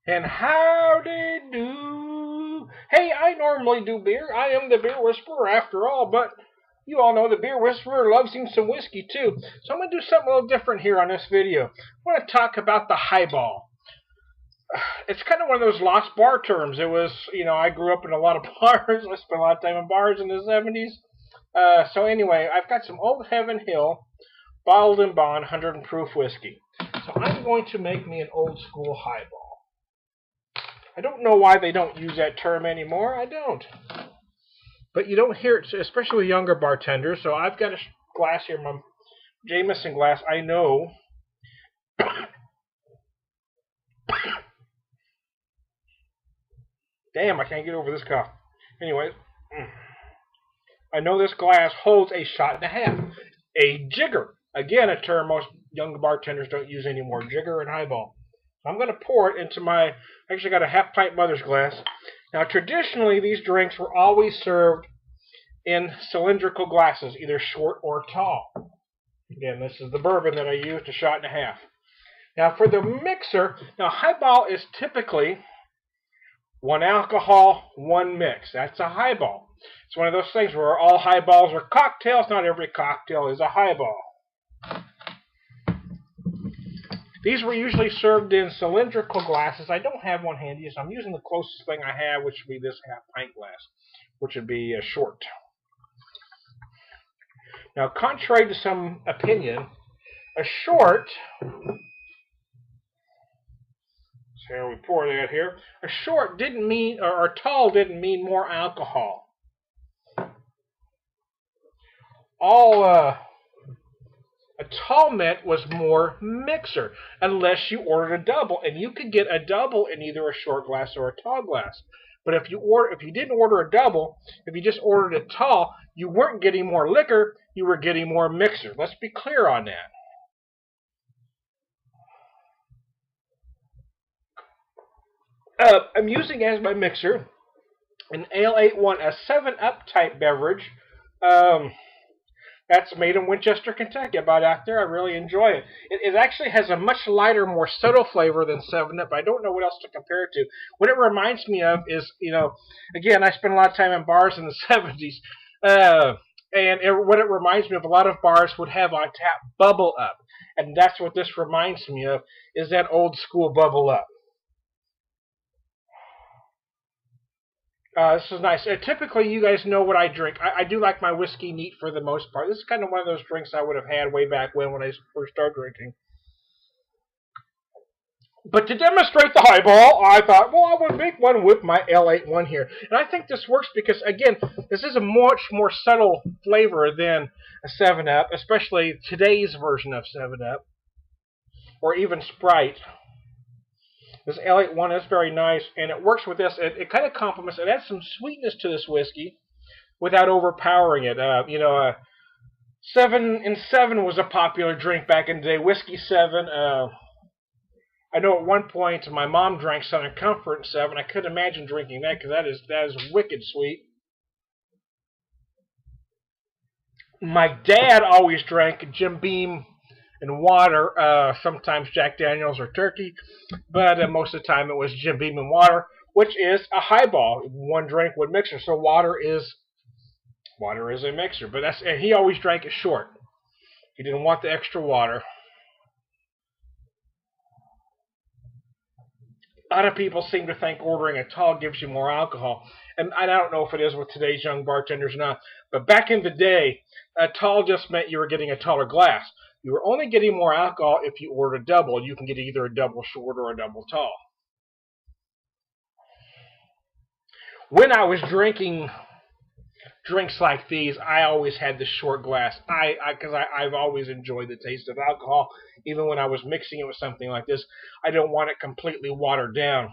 And howdy do. Hey, I normally do beer. I am the beer whisperer after all, but you all know the beer whisperer loves him some whiskey too. So I'm going to do something a little different here on this video. I want to talk about the highball. It's kind of one of those lost bar terms. It was, I grew up in a lot of bars. I spent a lot of time in bars in the 70s. So anyway, I've got some Old Heaven Hill bottled in bond 100 proof whiskey. So I'm going to make me an old school highball. I don't know why they don't use that term anymore. I don't. But you don't hear it, especially with younger bartenders. So I've got a glass here, my Jameson glass. I know. Damn, I can't get over this cough. Anyways, I know this glass holds a shot and a half. A jigger. Again, a term most young bartenders don't use anymore. Jigger and highball. I'm going to pour it into I actually got a half pint mother's glass. Now, traditionally, these drinks were always served in cylindrical glasses, either short or tall. Again, this is the bourbon that I used, a shot and a half. Now, for the mixer, highball is typically one alcohol, one mix. That's a highball. It's one of those things where all highballs are cocktails. Not every cocktail is a highball. These were usually served in cylindrical glasses. I don't have one handy, so I'm using the closest thing I have, which would be this half pint glass, which would be a short. Now, contrary to some opinion, a short, so we pour that here, a short didn't mean, or a tall didn't mean more alcohol. A tall meant was more mixer, unless you ordered a double, and you could get a double in either a short glass or a tall glass. But if you didn't order a double, if you just ordered it tall, you weren't getting more liquor, you were getting more mixer. Let's be clear on that. I'm using as my mixer an Ale 8-1, a 7-Up type beverage. That's made in Winchester, Kentucky. About out there, I really enjoy it. It actually has a much lighter, more subtle flavor than 7-Up. I don't know what else to compare it to. What it reminds me of is, again, I spent a lot of time in bars in the 70s. What it reminds me of, a lot of bars would have on tap Bubble Up. And that's what this reminds me of, is that old school Bubble Up. This is nice. Typically, you guys know what I drink. I do like my whiskey neat for the most part. This is kind of one of those drinks I would have had way back when I first started drinking. But to demonstrate the highball, I thought, well, I would make one with my L81 here. And I think this works because, again, this is a much more subtle flavor than a 7-Up, especially today's version of 7-Up, or even Sprite. This L81 is very nice, and it works with this. It kind of complements. It adds some sweetness to this whiskey without overpowering it. 7 and 7 was a popular drink back in the day. Whiskey 7. I know at one point my mom drank Southern Comfort in 7. I couldn't imagine drinking that because that is wicked sweet. My dad always drank Jim Beam and water, sometimes Jack Daniels or turkey, but most of the time it was Jim Beam and water, which is a highball, one drink, one mixer. So water is a mixer, but he always drank it short. He didn't want the extra water. A lot of people seem to think ordering a tall gives you more alcohol, and I don't know if it is with today's young bartenders or not, but back in the day, a tall just meant you were getting a taller glass. You were only getting more alcohol if you ordered a double. You can get either a double short or a double tall. When I was drinking drinks like these, I always had the short glass. Because I've always enjoyed the taste of alcohol. Even when I was mixing it with something like this, I don't want it completely watered down.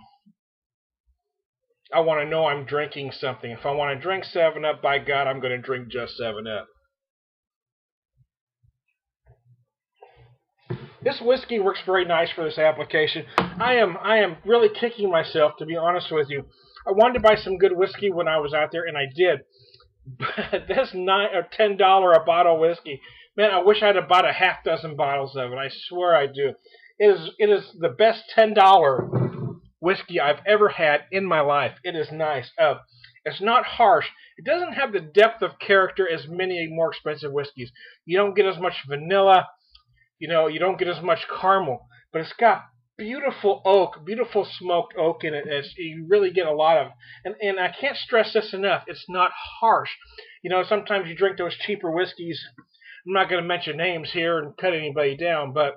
I want to know I'm drinking something. If I want to drink 7-Up, by God, I'm going to drink just 7-Up. This whiskey works very nice for this application. I am really kicking myself, to be honest with you. I wanted to buy some good whiskey when I was out there, and I did. But this $9 or $10 a bottle whiskey, man, I wish I'd have bought a half dozen bottles of it. I swear I do. It is the best $10 whiskey I've ever had in my life. It is nice. It's not harsh. It doesn't have the depth of character as many more expensive whiskeys. You don't get as much vanilla. You don't get as much caramel. But it's got beautiful oak, beautiful smoked oak in it. You really get a lot of. And I can't stress this enough. It's not harsh. Sometimes you drink those cheaper whiskeys. I'm not going to mention names here and cut anybody down, but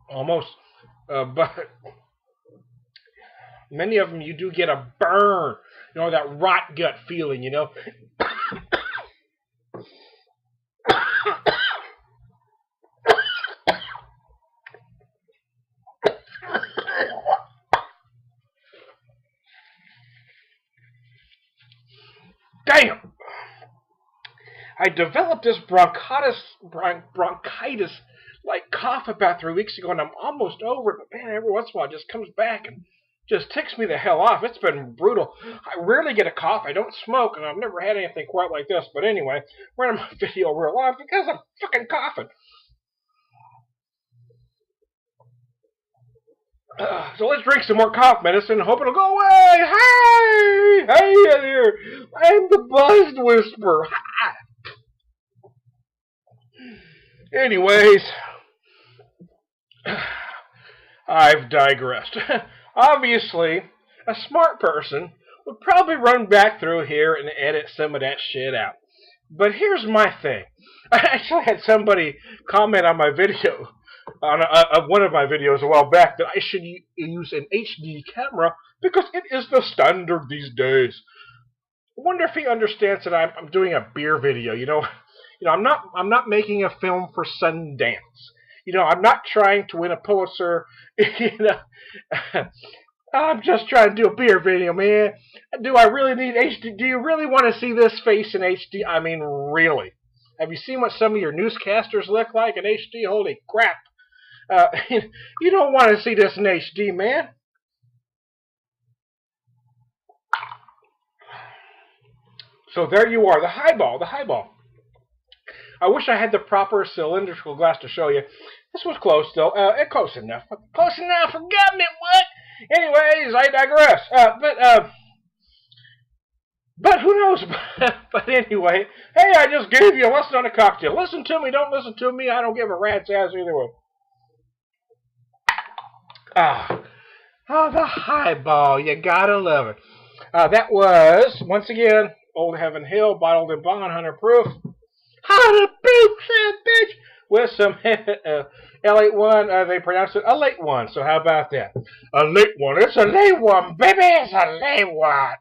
almost. But many of them you do get a burn, that rot gut feeling, Damn! I developed this bronchitis like cough about 3 weeks ago, and I'm almost over it, but man, every once in a while it just comes back and just ticks me the hell off. It's been brutal. I rarely get a cough. I don't smoke, and I've never had anything quite like this. But anyway, we're in my video real long because I'm fucking coughing. So let's drink some more cough medicine and hope it'll go away. Hey there. I'm the buzzed whisperer. Anyways, I've digressed. Obviously, a smart person would probably run back through here and edit some of that shit out. But here's my thing. I actually had somebody comment on my video, on one of my videos a while back, that I should use an HD camera because it is the standard these days. I wonder if he understands that I'm doing a beer video. I'm not making a film for Sundance. I'm not trying to win a Pulitzer. I'm just trying to do a beer video, man. Do I really need HD? Do you really want to see this face in HD? I mean, really? Have you seen what some of your newscasters look like in HD? Holy crap. You don't want to see this in HD, man. So there you are, the highball. I wish I had the proper cylindrical glass to show you. This was close, though. Close enough. Close enough for government, what? Anyways, I digress. But who knows? But anyway, hey, I just gave you a lesson on a cocktail. Listen to me, don't listen to me. I don't give a rat's ass either way. The highball. You gotta love it. That was, once again, Old Heaven Hill, bottled in bond, 100 proof. 100 proof, son, bitch! With some L81, they pronounce it a late one. So how about that? A late one. It's a late one, baby. It's a late one.